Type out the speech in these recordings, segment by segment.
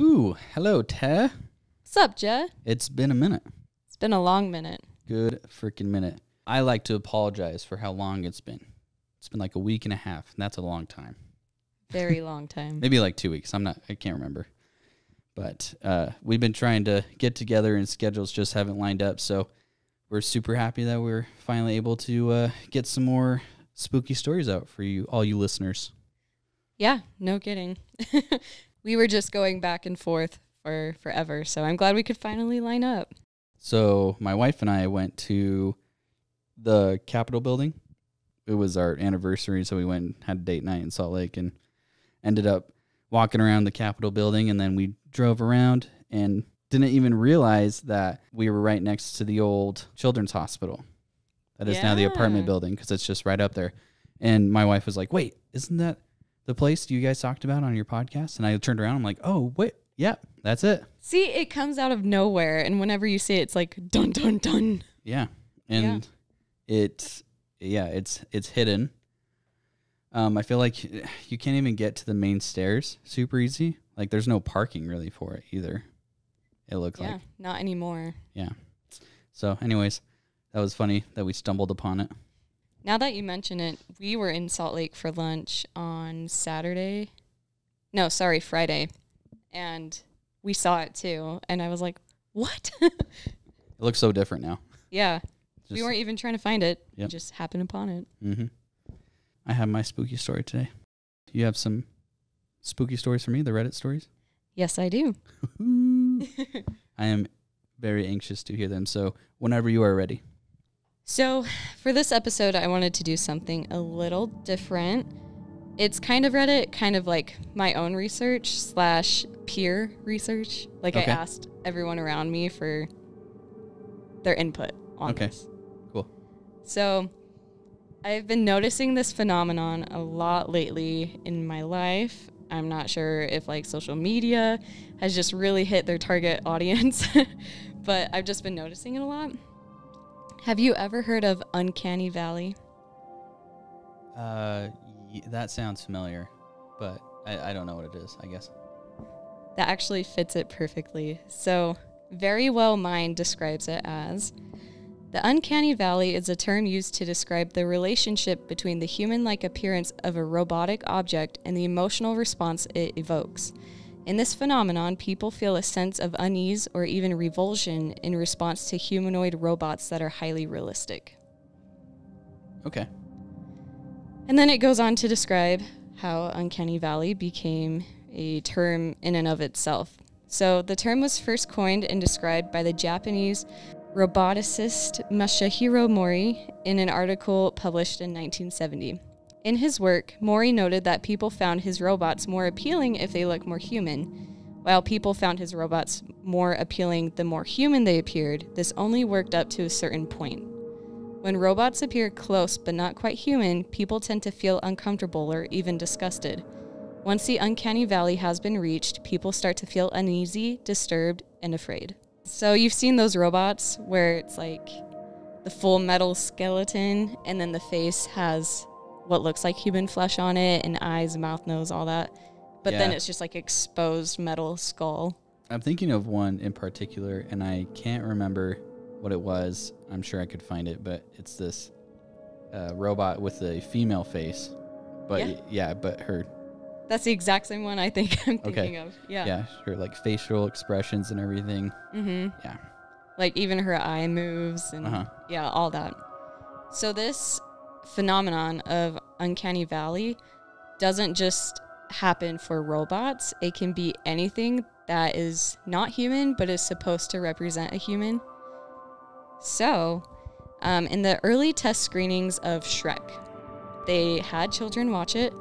Ooh, hello, Teh. What's up, Jeh? It's been a minute. It's been a long minute. Good freaking minute. I like to apologize for how long it's been. It's been like a week and a half, and that's a long time. Very long time. Maybe like 2 weeks. I can't remember. But we've been trying to get together, and schedules just haven't lined up. So we're super happy that we're finally able to get some more spooky stories out for you, all you listeners. Yeah, no kidding. We were just going back and forth for forever, so I'm glad we could finally line up. So my wife and I went to the Capitol building. It was our anniversary, so we went and had a date night in Salt Lake and ended up walking around the Capitol building, and then we drove around and didn't even realize that we were right next to the old children's hospital. That is now the apartment building, because it's just right up there. And my wife was like, wait, isn't that the place you guys talked about on your podcast? And I turned around, I'm like, oh, wait, yeah, that's it. See, it comes out of nowhere, and whenever you see it, it's like, dun, dun, dun. Yeah, and it's hidden. I feel like you can't even get to the main stairs super easy. Like, there's no parking really for it either. It looked like. Yeah, not anymore. Yeah. So, anyways, that was funny that we stumbled upon it. Now that you mention it, we were in Salt Lake for lunch on Friday. And we saw it too. And I was like, what? It looks so different now. Yeah. We weren't even trying to find it. Yep. We just happened upon it. Mm-hmm. I have my spooky story today. You have some spooky stories for me, the Reddit stories? Yes, I do. I am very anxious to hear them. So whenever you are ready. So for this episode, I wanted to do something a little different. It's kind of Reddit, kind of like my own research / peer research. Like, okay. I asked everyone around me for their input on this. Cool. So I've been noticing this phenomenon a lot lately in my life. I'm not sure if like social media has just really hit their target audience, but I've just been noticing it a lot. Have you ever heard of Uncanny Valley? That sounds familiar, but I don't know what it is, I guess. That actually fits it perfectly. So, Very Well Mind describes it as, the uncanny valley is a term used to describe the relationship between the human-like appearance of a robotic object and the emotional response it evokes. In this phenomenon, people feel a sense of unease or even revulsion in response to humanoid robots that are highly realistic. Okay. And then it goes on to describe how Uncanny Valley became a term in and of itself. So the term was first coined and described by the Japanese roboticist Masahiro Mori in an article published in 1970. In his work, Mori noted that people found his robots more appealing if they looked more human. While people found his robots more appealing the more human they appeared, this only worked up to a certain point. When robots appear close but not quite human, people tend to feel uncomfortable or even disgusted. Once the uncanny valley has been reached, people start to feel uneasy, disturbed, and afraid. So you've seen those robots where it's like the full metal skeleton and then the face has what looks like human flesh on it and eyes, mouth, nose, all that. But then it's just like exposed metal skull. I'm thinking of one in particular, and I can't remember what it was. I'm sure I could find it, but it's this robot with a female face. But but her... That's the exact same one I think I'm thinking of. Yeah. Yeah, her like facial expressions and everything. Mm-hmm. Yeah. Like even her eye moves and all that. So this phenomenon of Uncanny Valley doesn't just happen for robots. It can be anything that is not human but is supposed to represent a human. So, in the early test screenings of Shrek, they had children watch it,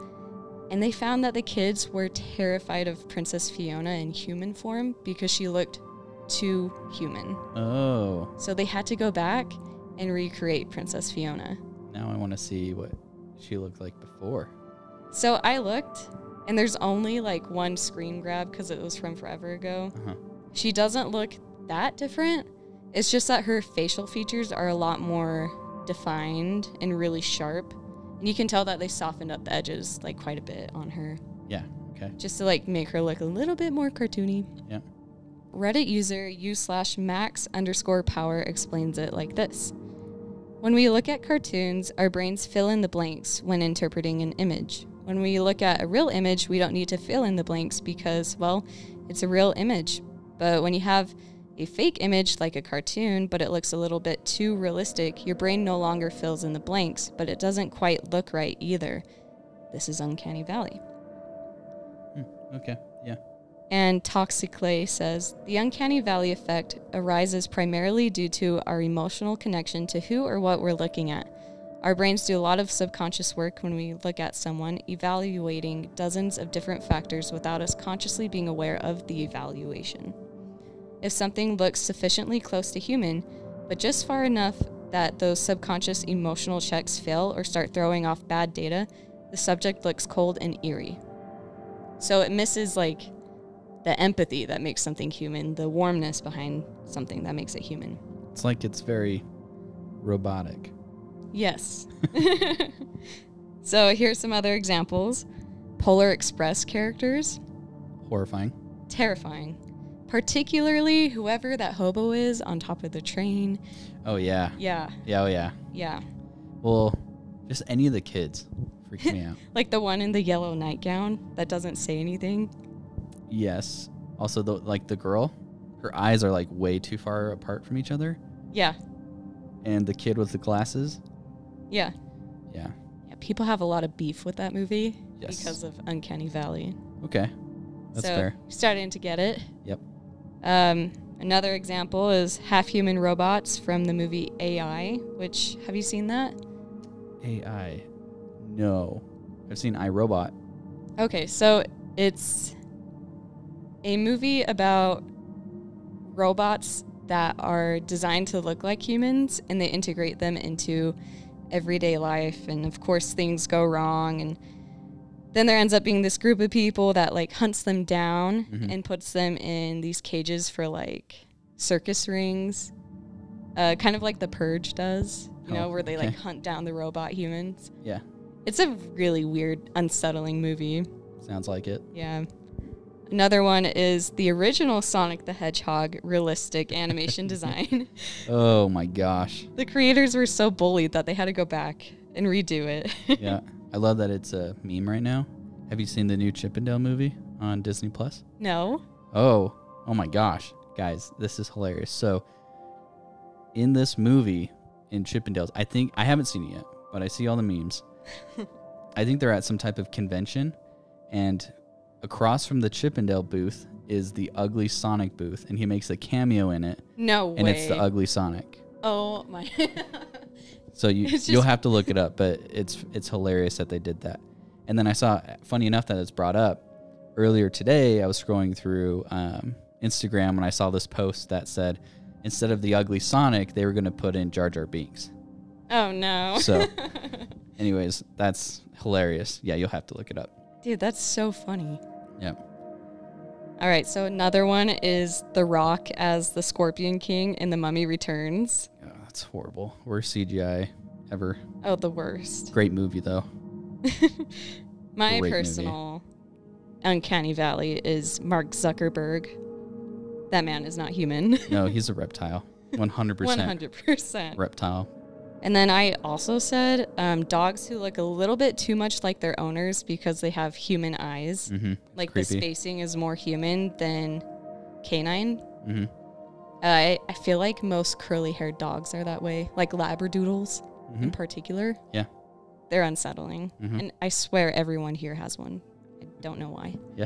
and they found that the kids were terrified of Princess Fiona in human form because she looked too human. Oh. So they had to go back and recreate Princess Fiona. Now I want to see what she looked like before. So I looked, and there's only like one screen grab because it was from forever ago. She doesn't look that different. It's just that her facial features are a lot more defined and really sharp. And you can tell that they softened up the edges like quite a bit on her. Yeah. Okay. Just to like make her look a little bit more cartoony. Yeah. Reddit user u/max_power explains it like this. When we look at cartoons, our brains fill in the blanks when interpreting an image. When we look at a real image, we don't need to fill in the blanks because, well, it's a real image. But when you have a fake image like a cartoon, but it looks a little bit too realistic, your brain no longer fills in the blanks, but it doesn't quite look right either. This is Uncanny Valley. Okay, yeah. And Toxiclay says, the Uncanny Valley effect arises primarily due to our emotional connection to who or what we're looking at. Our brains do a lot of subconscious work when we look at someone, evaluating dozens of different factors without us consciously being aware of the evaluation. If something looks sufficiently close to human, but just far enough that those subconscious emotional checks fail or start throwing off bad data, the subject looks cold and eerie. So it misses like the empathy that makes something human, the warmness behind something that makes it human. It's like it's very robotic. Yes. So here's some other examples. Polar Express characters. Horrifying. Terrifying. Particularly whoever that hobo is on top of the train. Oh, yeah. Yeah. Yeah, oh, yeah. Yeah. Well, just any of the kids freaks me out. Like the one in the yellow nightgown that doesn't say anything. Yes. Also, the girl, her eyes are like way too far apart from each other. Yeah. And the kid with the glasses. Yeah. Yeah. Yeah. People have a lot of beef with that movie Yes. because of Uncanny Valley. Okay. That's fair. Starting to get it. Yep. Another example is half-human robots from the movie AI, which, have you seen that? AI. No. I've seen iRobot. Okay, so it's a movie about robots that are designed to look like humans, and they integrate them into everyday life, and of course things go wrong, and then there ends up being this group of people that like hunts them down and puts them in these cages for like circus rings, kind of like The Purge does, you know, where they like hunt down the robot humans. Yeah. It's a really weird, unsettling movie. Sounds like it. Yeah. Another one is the original Sonic the Hedgehog realistic animation design. Oh my gosh. The creators were so bullied that they had to go back and redo it. Yeah. I love that it's a meme right now. Have you seen the new Chippendale movie on Disney Plus? No. Oh my gosh. Guys, this is hilarious. So in this movie, in Chippendales, I haven't seen it yet, but I see all the memes. I think they're at some type of convention, and across from the Chippendale booth is the Ugly Sonic booth, and he makes a cameo in it. No way. And it's the Ugly Sonic. Oh my. So you'll have to look it up, but it's hilarious that they did that. And then I saw, funny enough that it's brought up, earlier today I was scrolling through Instagram and I saw this post that said instead of the Ugly Sonic, they were going to put in Jar Jar Binks. Oh no. So anyways, that's hilarious. Yeah, you'll have to look it up. Dude, that's so funny. Yeah. All right, so another one is The Rock as the Scorpion King in The Mummy Returns. Oh, that's horrible. Worst CGI ever. Oh, the worst. Great movie, though. My Great personal Uncanny Valley is Mark Zuckerberg. That man is not human. No, he's a reptile. 100%. 100%. Reptile. And then I also said dogs who look a little bit too much like their owners because they have human eyes. Mm-hmm. Like creepy. the spacing is more human than canine. Mm-hmm. I feel like most curly-haired dogs are that way, like Labradoodles in particular. Yeah. They're unsettling. Mm-hmm. And I swear everyone here has one. I don't know why. Yeah.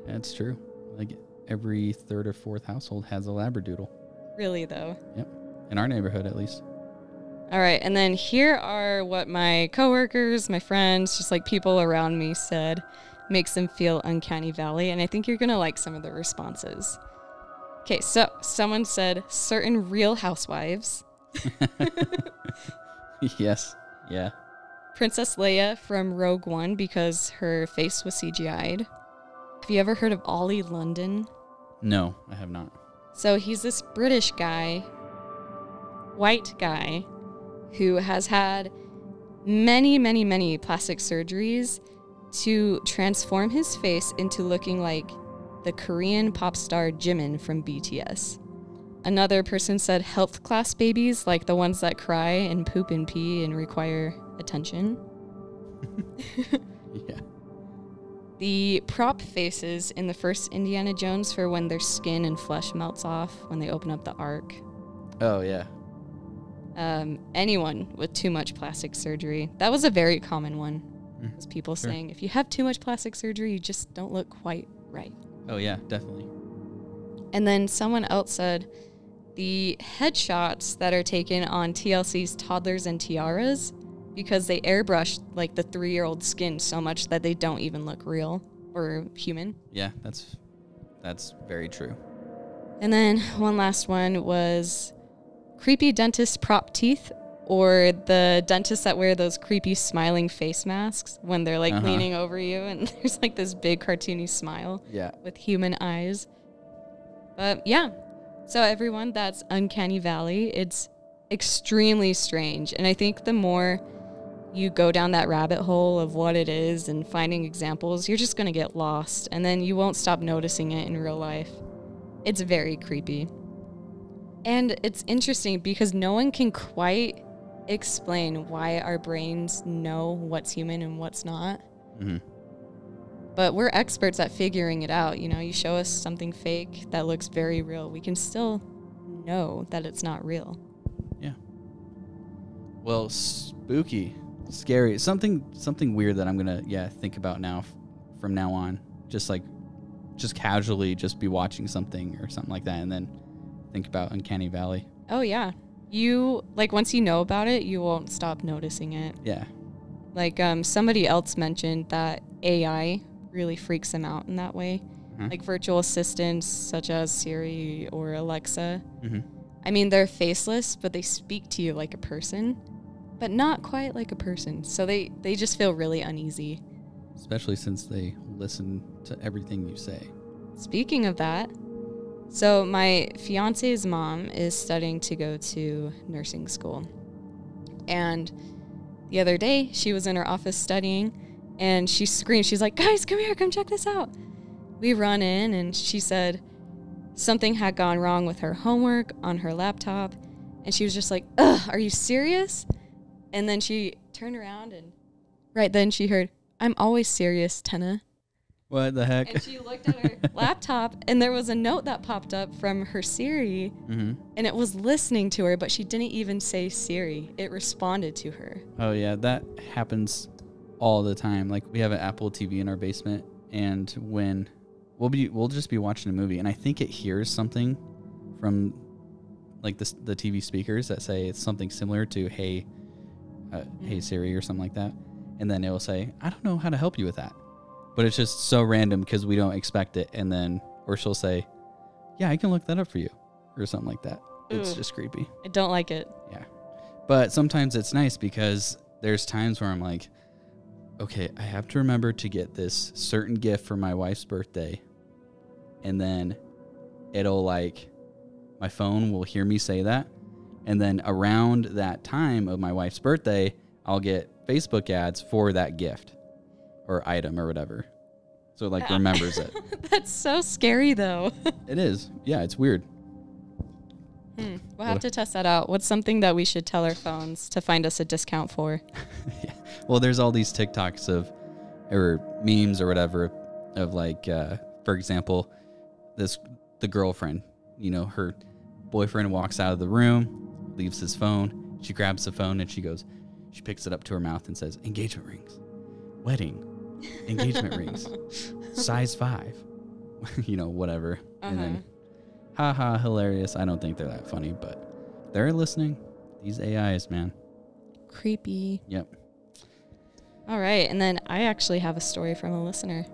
That's true. Like every third or fourth household has a Labradoodle. Really, though. Yep. In our neighborhood, at least. All right. And then here are what my coworkers, my friends, just like people around me said makes them feel Uncanny Valley. And I think you're going to like some of the responses. Okay. So someone said certain Real Housewives. Yes. Yeah. Princess Leia from Rogue One because her face was CGI'd. Have you ever heard of Ollie London? No, I have not. So he's this British guy, white guy, who has had many, many, many plastic surgeries to transform his face into looking like the Korean pop star Jimin from BTS. Another person said health class babies, like the ones that cry and poop and pee and require attention. Yeah. The prop faces in the first Indiana Jones for when their skin and flesh melts off when they open up the Ark. Oh, yeah. Anyone with too much plastic surgery. That was a very common one. Was people saying, if you have too much plastic surgery, you just don't look quite right. Oh, yeah, definitely. And then someone else said the headshots that are taken on TLC's Toddlers and Tiaras, because they airbrush like the 3-year-old skin so much that they don't even look real or human. Yeah, that's very true. And then one last one was creepy dentist prop teeth, or the dentists that wear those creepy smiling face masks when they're like leaning over you and there's like this big cartoony smile with human eyes. But yeah, so everyone, that's Uncanny Valley. It's extremely strange. And I think the more you go down that rabbit hole of what it is and finding examples, you're just going to get lost. And then you won't stop noticing it in real life. It's very creepy. And it's interesting because no one can quite explain why our brains know what's human and what's not. Mm-hmm. But we're experts at figuring it out. You know, you show us something fake that looks very real, we can still know that it's not real. Yeah. Well, spooky, scary, something weird that I'm gonna think about now from now on. Just casually just be watching something or something like that, and then think about Uncanny Valley. Oh yeah, you once you know about it, you won't stop noticing it. Yeah. Somebody else mentioned that AI really freaks them out in that way. Mm-hmm. Like virtual assistants such as Siri or Alexa. Mm-hmm. I mean, they're faceless, but they speak to you like a person, but not quite like a person. So they just feel really uneasy. Especially since they listen to everything you say. Speaking of that, so my fiance's mom is studying to go to nursing school. And the other day, she was in her office studying, and she screamed. She's like, guys, come here, come check this out. We run in, and she said something had gone wrong with her homework on her laptop. And she was just like, ugh, are you serious? And then she turned around, and right then she heard, I'm always serious, Tenna. What the heck? And she looked at her laptop, and there was a note that popped up from her Siri, and it was listening to her, but she didn't even say Siri. It responded to her. Oh, yeah, that happens all the time. Like, we have an Apple TV in our basement, and when we'll just be watching a movie, and I think it hears something from like the TV speakers that say it's something similar to hey Siri or something like that, and then it will say, I don't know how to help you with that. But it's just so random because we don't expect it. And then, or she'll say, yeah, I can look that up for you or something like that. It's just creepy. I don't like it. Yeah. But sometimes it's nice because there's times where I'm like, okay, I have to remember to get this certain gift for my wife's birthday. And then it'll my phone will hear me say that. And then around that time of my wife's birthday, I'll get Facebook ads for that gift or item or whatever. So remembers it. That's so scary though. It is. Yeah, it's weird. We'll have to test that out. What's something that we should tell our phones to find us a discount for? Yeah. Well, there's all these TikToks or memes or whatever of for example, the girlfriend, her boyfriend walks out of the room, leaves his phone. She grabs the phone and she picks it up to her mouth and says, engagement rings, wedding, engagement rings, size 5, whatever. And then, haha, hilarious. I don't think they're that funny, but they're listening. These AIs, man. Creepy. Yep. All right. And then I actually have a story from a listener.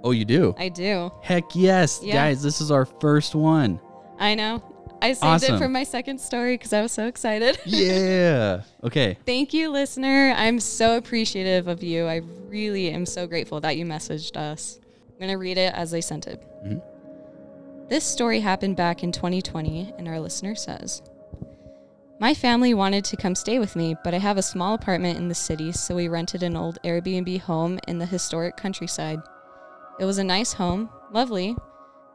Oh, you do? I do. Heck yes. Yeah. Guys, this is our first one. I know. I saved it for my second story because I was so excited. Yeah. Okay. Thank you, listener. I'm so appreciative of you. I really am so grateful that you messaged us. I'm going to read it as they sent it. Mm-hmm. This story happened back in 2020, and our listener says, My family wanted to come stay with me, but I have a small apartment in the city, so we rented an old Airbnb home in the historic countryside. It was a nice home, lovely,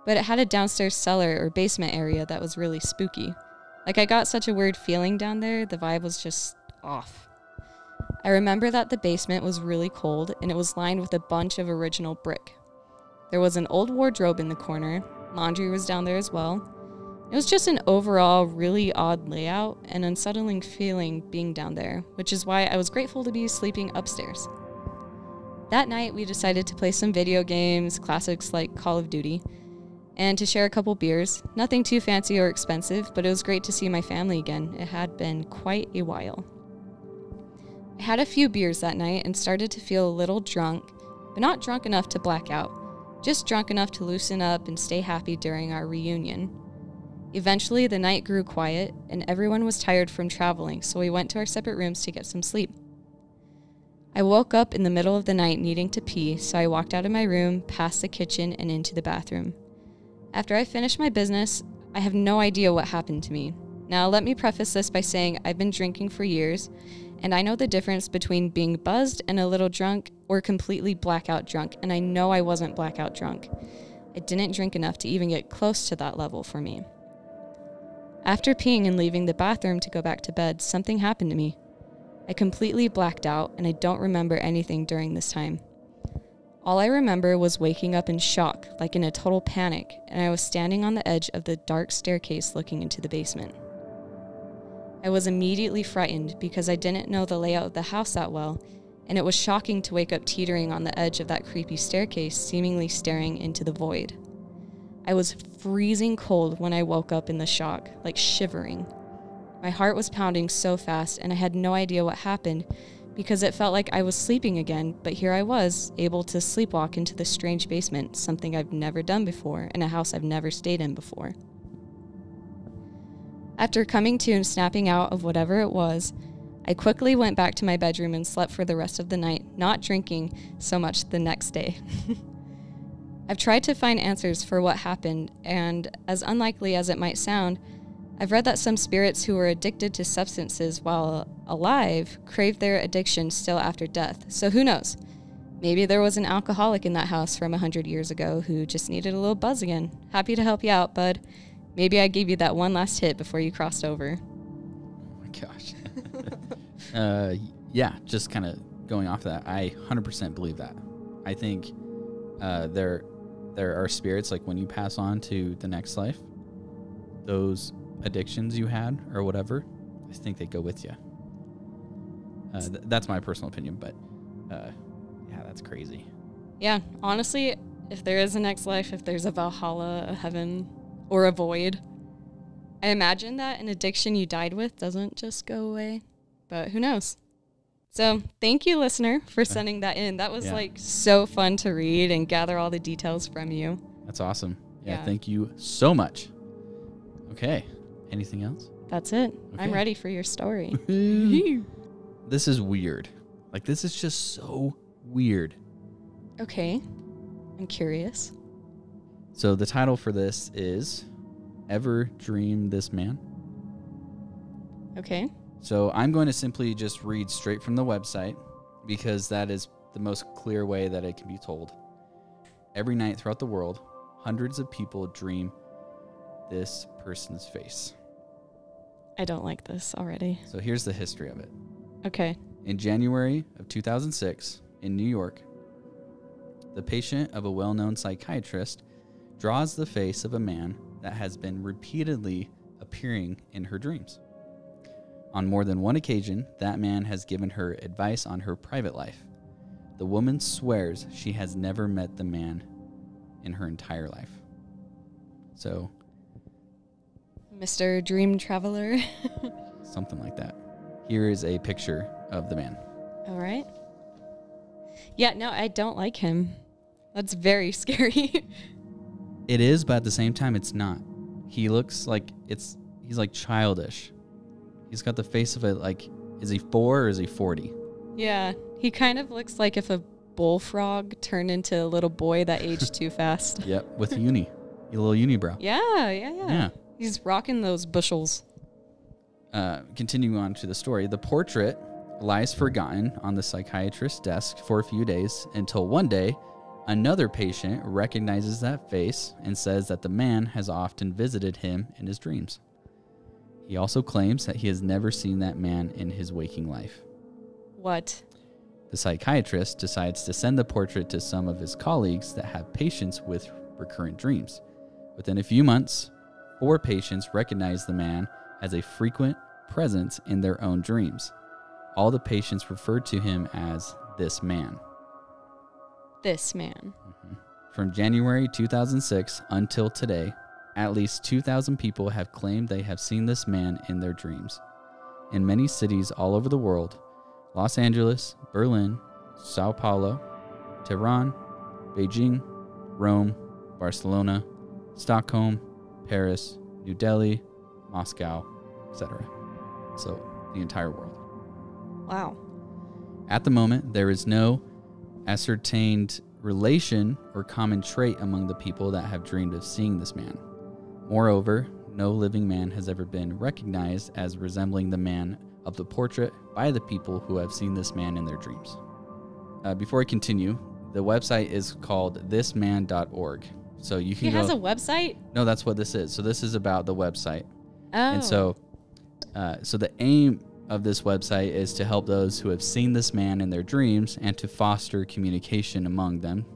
but it had a downstairs cellar or basement area that was really spooky. Like, I got such a weird feeling down there, the vibe was just off. I remember that the basement was really cold, and it was lined with a bunch of original brick. There was an old wardrobe in the corner, laundry was down there as well. It was just an overall really odd layout and unsettling feeling being down there, which is why I was grateful to be sleeping upstairs. That night, we decided to play some video games, classics like Call of Duty, and to share a couple beers. Nothing too fancy or expensive, but it was great to see my family again. It had been quite a while. I had a few beers that night and started to feel a little drunk, but not drunk enough to black out, just drunk enough to loosen up and stay happy during our reunion. Eventually, the night grew quiet, and everyone was tired from traveling, so we went to our separate rooms to get some sleep. I woke up in the middle of the night needing to pee, so I walked out of my room, past the kitchen, and into the bathroom. After I finished my business, I have no idea what happened to me. Now, let me preface this by saying I've been drinking for years, and I know the difference between being buzzed and a little drunk or completely blackout drunk, and I know I wasn't blackout drunk. I didn't drink enough to even get close to that level for me. After peeing and leaving the bathroom to go back to bed, something happened to me. I completely blacked out, and I don't remember anything during this time. All I remember was waking up in shock, like in a total panic, and I was standing on the edge of the dark staircase looking into the basement. I was immediately frightened because I didn't know the layout of the house that well, and it was shocking to wake up teetering on the edge of that creepy staircase, seemingly staring into the void. I was freezing cold when I woke up in the shock, like shivering. My heart was pounding so fast, and I had no idea what happened because it felt like I was sleeping again, but here I was, able to sleepwalk into this strange basement, something I've never done before, in a house I've never stayed in before. After coming to and snapping out of whatever it was, I quickly went back to my bedroom and slept for the rest of the night, not drinking so much the next day. I've tried to find answers for what happened, and as unlikely as it might sound, I've read that some spirits who were addicted to substances while alive crave their addiction still after death. So who knows? Maybe there was an alcoholic in that house from 100 years ago who just needed a little buzz again. Happy to help you out, bud. Maybe I gave you that one last hit before you crossed over. Oh my gosh. Yeah, just kind of going off that, I 100% believe that. I think there are spirits, like when you pass on to the next life, those addictions you had or whatever, I think they go with you. That's my personal opinion, but yeah, that's crazy. Yeah, honestly, if there is a next life, if there's a Valhalla, a heaven, or a void, I imagine that an addiction you died with doesn't just go away, but who knows? So thank you, listener, for sending that in. That was like so fun to read and gather all the details from you. That's awesome. Yeah. Thank you so much. Okay. Anything else? That's it. Okay. I'm ready for your story. This is weird. Like, this is just so weird. Okay. I'm curious. So the title for this is Ever Dream This Man? Okay. So I'm going to simply just read straight from the website because that is the most clear way that it can be told. Every night throughout the world, hundreds of people dream this person's face. I don't like this already. So here's the history of it. Okay. In January of 2006, in New York, the patient of a well-known psychiatrist draws the face of a man that has been repeatedly appearing in her dreams. On more than one occasion, that man has given her advice on her private life. The woman swears she has never met the man in her entire life. So, Mr. Dream Traveler. something like that. Here is a picture of the man. All right. Yeah, no, I don't like him. That's very scary. It is, but at the same time, it's not. He looks like he's like childish. He's got the face of is he 4 or is he 40? Yeah, he kind of looks like if a bullfrog turned into a little boy that aged too fast. Yep, with a little unibrow. Yeah. He's rocking those bushels. continuing on to the story, the portrait lies forgotten on the psychiatrist's desk for a few days until one day, another patient recognizes that face and says that the man has often visited him in his dreams. He also claims that he has never seen that man in his waking life. What? The psychiatrist decides to send the portrait to some of his colleagues that have patients with recurrent dreams. Within a few months, 4 patients recognize the man as a frequent presence in their own dreams. All the patients referred to him as this man. This man. From January 2006 until today, at least 2,000 people have claimed they have seen this man in their dreams. In many cities all over the world, Los Angeles, Berlin, Sao Paulo, Tehran, Beijing, Rome, Barcelona, Stockholm, Paris, New Delhi, Moscow, etc. So the entire world. Wow. At the moment, there is no ascertained relation or common trait among the people that have dreamed of seeing this man. Moreover, no living man has ever been recognized as resembling the man of the portrait by the people who have seen this man in their dreams. Before I continue, the website is called thisman.org. So you can He has a website? No, that's what this is. So this is about the website. Oh. And so the aim of this website is to help those who have seen this man in their dreams and to foster communication among them,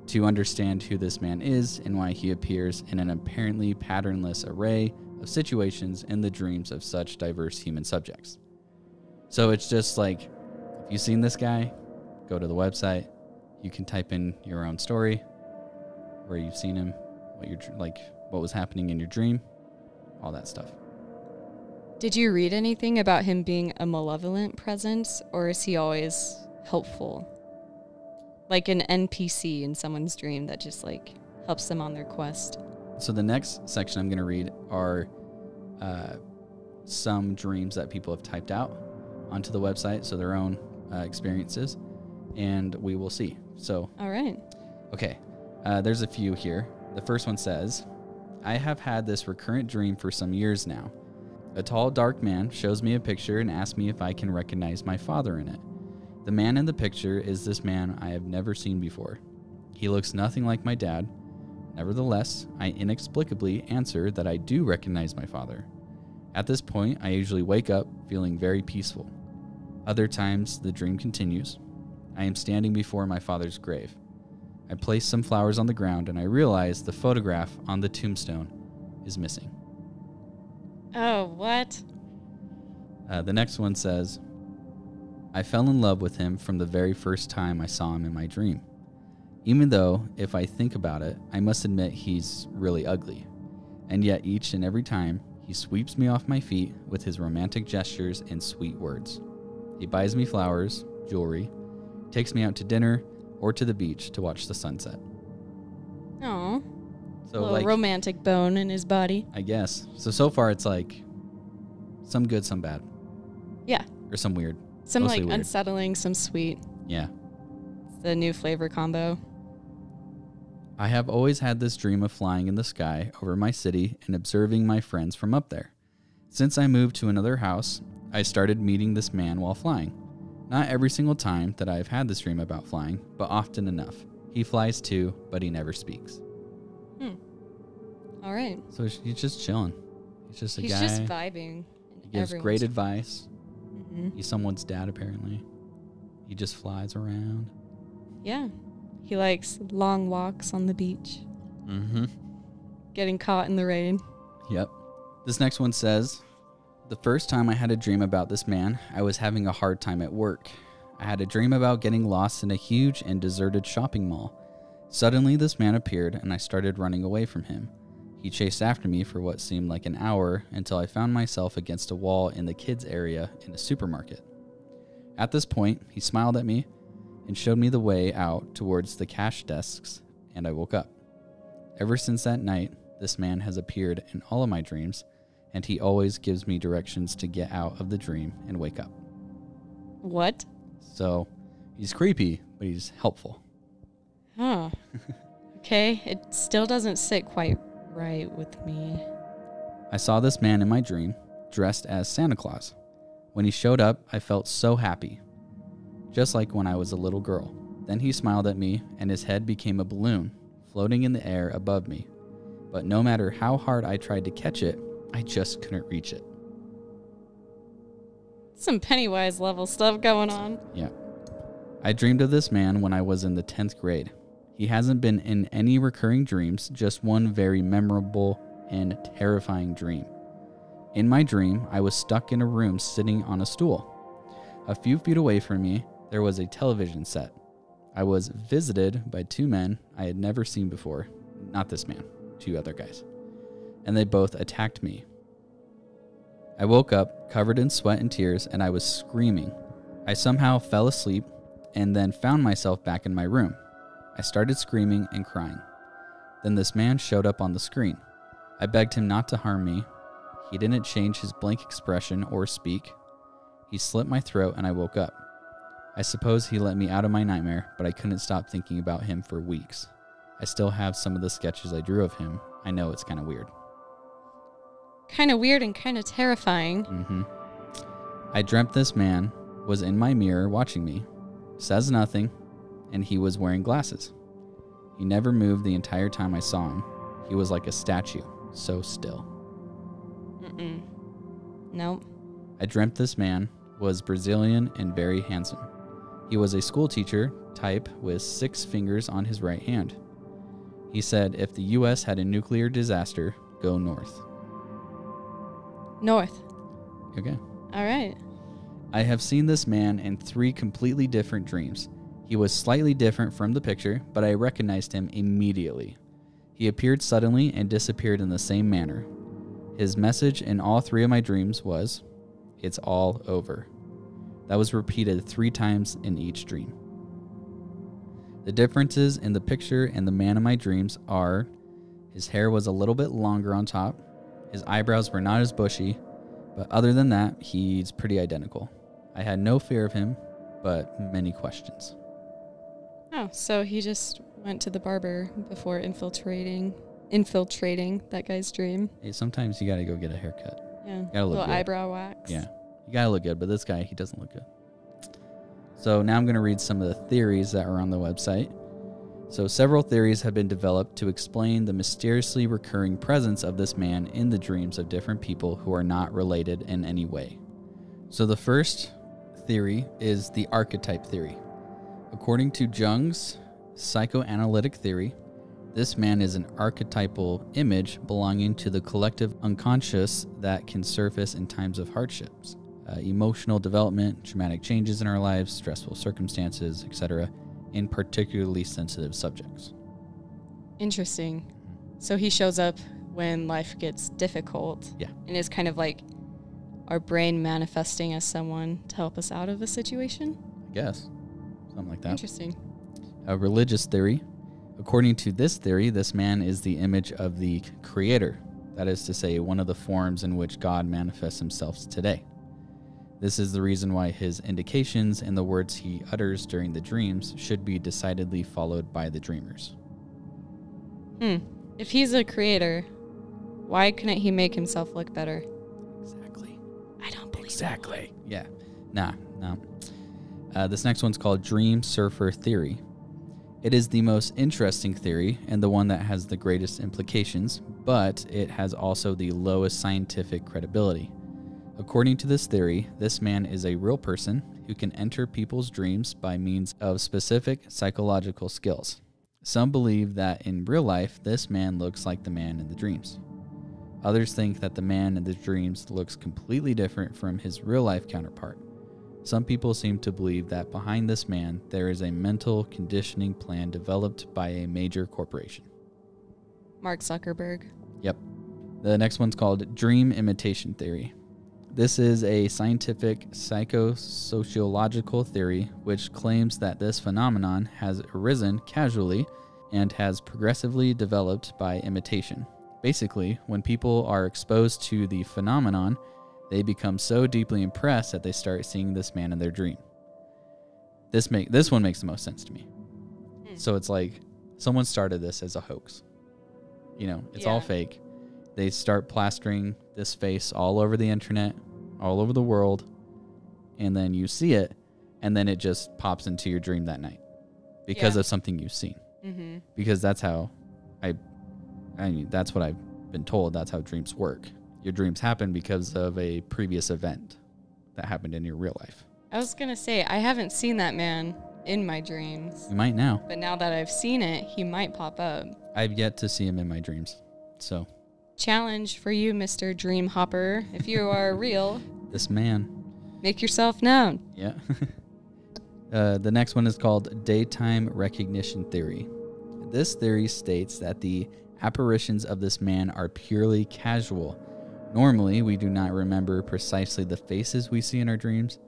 to understand who this man is and why he appears in an apparently patternless array of situations in the dreams of such diverse human subjects. So it's just like, if you've seen this guy, go to the website. You can type in your own story, where you've seen him, what was happening in your dream, all that stuff. Did you read anything about him being a malevolent presence, or is he always helpful? Like an NPC in someone's dream that just like helps them on their quest. So the next section I'm going to read are some dreams that people have typed out onto the website, so their own experiences, and we will see. So, all right. Okay, there's a few here. The first one says, I have had this recurrent dream for some years now. A tall, dark man shows me a picture and asks me if I can recognize my father in it. The man in the picture is this man I have never seen before. He looks nothing like my dad. Nevertheless, I inexplicably answer that I do recognize my father. At this point, I usually wake up feeling very peaceful. Other times, the dream continues. I am standing before my father's grave. I place some flowers on the ground and I realize the photograph on the tombstone is missing. Oh, what? The next one says, I fell in love with him from the very first time I saw him in my dream. Even though, if I think about it, I must admit he's really ugly. And yet each and every time, he sweeps me off my feet with his romantic gestures and sweet words. He buys me flowers, jewelry, takes me out to dinner or to the beach to watch the sunset. Oh, So a little romantic bone in his body. I guess. So far it's like some good, some bad. Yeah. Or some weird. Some Mostly like weird. unsettling, some sweet. Yeah. It's the new flavor combo. I have always had this dream of flying in the sky over my city and observing my friends from up there. Since I moved to another house, I started meeting this man while flying. Not every single time that I have had this dream about flying, but often enough. He flies too, but he never speaks. All right. So he's just chilling. He's just a guy. He's just vibing. He gives great advice. He's someone's dad, apparently. He just flies around. Yeah. He likes long walks on the beach. Getting caught in the rain. Yep. This next one says, the first time I had a dream about this man, I was having a hard time at work. I had a dream about getting lost in a huge and deserted shopping mall. Suddenly, this man appeared, and I started running away from him. He chased after me for what seemed like an hour until I found myself against a wall in the kids' area in a supermarket. At this point, he smiled at me and showed me the way out towards the cash desks, and I woke up. Ever since that night, this man has appeared in all of my dreams, and he always gives me directions to get out of the dream and wake up. What? So, he's creepy, but he's helpful. Huh. Okay, it still doesn't sit quite right with me. I saw this man in my dream, dressed as Santa Claus. When he showed up, I felt so happy, just like when I was a little girl. Then he smiled at me, and his head became a balloon, floating in the air above me. But no matter how hard I tried to catch it, I just couldn't reach it. Some Pennywise level stuff going on. Yeah. I dreamed of this man when I was in the 10th grade. He hasn't been in any recurring dreams, just one very memorable and terrifying dream. In my dream, I was stuck in a room sitting on a stool. A few feet away from me, there was a television set. I was visited by two men I had never seen before. Not this man, two other guys. And they both attacked me. I woke up, covered in sweat and tears, and I was screaming. I somehow fell asleep and then found myself back in my room. I started screaming and crying. Then this man showed up on the screen. I begged him not to harm me. He didn't change his blank expression or speak. He slit my throat and I woke up. I suppose he let me out of my nightmare, but I couldn't stop thinking about him for weeks. I still have some of the sketches I drew of him. I know it's kind of weird. Kind of weird and kind of terrifying. I dreamt this man was in my mirror watching me, says nothing, and he was wearing glasses. He never moved the entire time I saw him. He was like a statue, so still. Nope. I dreamt this man was Brazilian and very handsome. He was a school teacher type with 6 fingers on his right hand. He said if the U.S. had a nuclear disaster, go north. North. Okay. All right. I have seen this man in 3 completely different dreams. He was slightly different from the picture, but I recognized him immediately. He appeared suddenly and disappeared in the same manner. His message in all 3 of my dreams was, "It's all over." That was repeated 3 times in each dream. The differences in the picture and the man in my dreams are, his hair was a little bit longer on top, his eyebrows were not as bushy, but other than that, he's pretty identical. I had no fear of him, but many questions. Oh, so he just went to the barber before infiltrating that guy's dream. Hey, sometimes you gotta go get a haircut. Yeah. Gotta look little good. eyebrow wax. Yeah, you gotta look good, but this guy, he doesn't look good. So now I'm gonna read some of the theories that are on the website. So several theories have been developed to explain the mysteriously recurring presence of this man in the dreams of different people who are not related in any way. So the first theory is the archetype theory. According to Jung's psychoanalytic theory, this man is an archetypal image belonging to the collective unconscious that can surface in times of hardships, emotional development, traumatic changes in our lives, stressful circumstances, etc., in particularly sensitive subjects. Interesting. So he shows up when life gets difficult. Yeah. And is kind of like our brain manifesting as someone to help us out of a situation. I guess. Something like that. Interesting. A religious theory. According to this theory, this man is the image of the Creator. That is to say, one of the forms in which God manifests himself today. This is the reason why his indications and the words he utters during the dreams should be decidedly followed by the dreamers. If he's a creator, why couldn't he make himself look better? Exactly. I don't believe Exactly. Yeah. No. This next one's called Dream Surfer Theory. It is the most interesting theory and the one that has the greatest implications, but it has also the lowest scientific credibility. According to this theory, this man is a real person who can enter people's dreams by means of specific psychological skills. Some believe that in real life, this man looks like the man in the dreams. Others think that the man in the dreams looks completely different from his real-life counterpart. Some people seem to believe that behind this man, there is a mental conditioning plan developed by a major corporation. Mark Zuckerberg. Yep. The next one's called Dream Imitation Theory. This is a scientific psychosociological theory which claims that this phenomenon has arisen casually and has progressively developed by imitation. Basically, when people are exposed to the phenomenon, they become so deeply impressed that they start seeing this man in their dream. This one makes the most sense to me. So it's like someone started this as a hoax. You know, it's all fake. they start plastering this face all over the internet, all over the world, and then you see it, and then it just pops into your dream that night because of something you've seen. Mm-hmm. Because that's how that's what I've been told. That's how dreams work. Your dreams happen because of a previous event that happened in your real life. I was going to say, I haven't seen that man in my dreams. You might now. But now that I've seen it, he might pop up. I've yet to see him in my dreams. So, challenge for you, Mr. Dream Hopper. If you are real, this man. Make yourself known. Yeah. The next one is called daytime recognition theory. This theory states that the apparitions of this man are purely casual. Normally, we do not remember precisely the faces we see in our dreams.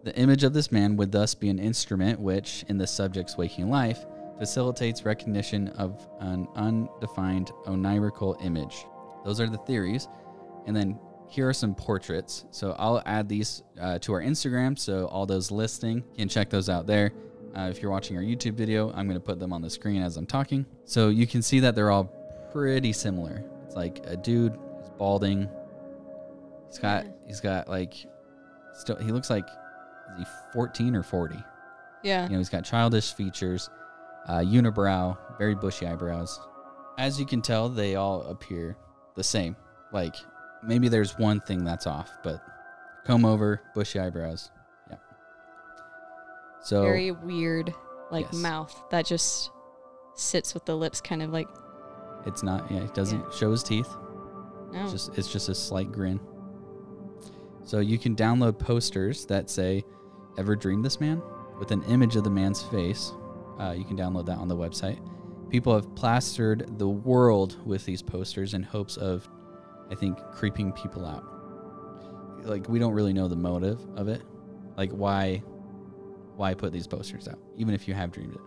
The image of this man would thus be an instrument which, in the subject's waking life, facilitates recognition of an undefined onirical image. Those are the theories. And then here are some portraits. So I'll add these to our Instagram, so all those listening can check those out there. If you're watching our YouTube video, I'm going to put them on the screen as I'm talking. So you can see that they're all pretty similar. It's like a dude who's balding. He's got like, still, he looks like, is he 14 or 40? Yeah. You know, he's got childish features, unibrow, very bushy eyebrows. As you can tell, they all appear the same. Like, maybe there's one thing that's off, but comb over, bushy eyebrows. Yeah. So very weird, like mouth that just sits with the lips kind of like. It's not, it doesn't show his teeth. No. It's just a slight grin. So you can download posters that say, "Ever dreamed this man?" with an image of the man's face. You can download that on the website. People have plastered the world with these posters in hopes of, I think, creeping people out. Like, we don't really know the motive of it. Like, why put these posters out, even if you have dreamed it?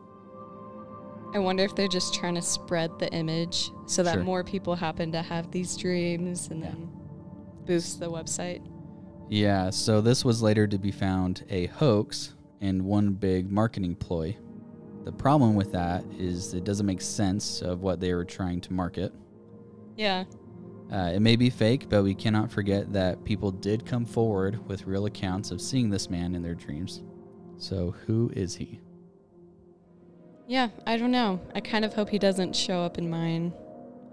I wonder if they're just trying to spread the image so that more people happen to have these dreams and then boost the website. Yeah, so this was later to be found a hoax and one big marketing ploy. The problem with that is it doesn't make sense of what they were trying to market. Yeah. It may be fake, but we cannot forget that people did come forward with real accounts of seeing this man in their dreams. So who is he? Yeah, I don't know. I kind of hope he doesn't show up in mine.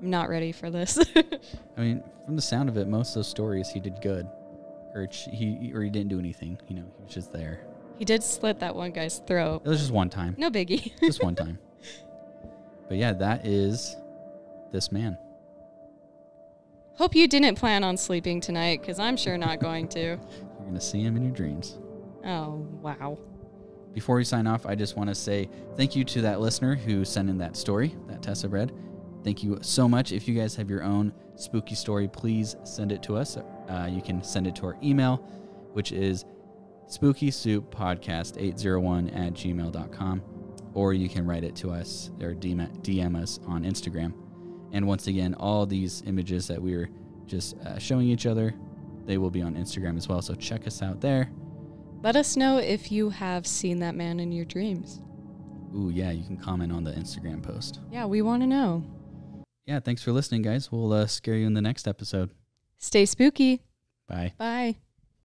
I'm not ready for this. I mean, from the sound of it, most of those stories he did good. Or he didn't do anything. You know, he was just there. He did slit that one guy's throat. It was just one time. No biggie. Just one time. But yeah, that is this man. Hope you didn't plan on sleeping tonight, because I'm sure not going to. You're going to see him in your dreams. Oh, wow. Before we sign off, I just want to say thank you to that listener who sent in that story that Tessa read. Thank you so much. If you guys have your own spooky story, please send it to us. You can send it to our email, which is spookysouppodcast801@gmail.com, or you can write it to us or DM us on Instagram. And once again, all these images that we were just showing each other, they will be on Instagram as well. So check us out there. Let us know if you have seen that man in your dreams. Ooh, yeah, you can comment on the Instagram post. Yeah, we want to know. Yeah, thanks for listening, guys. We'll scare you in the next episode. Stay spooky. Bye. Bye.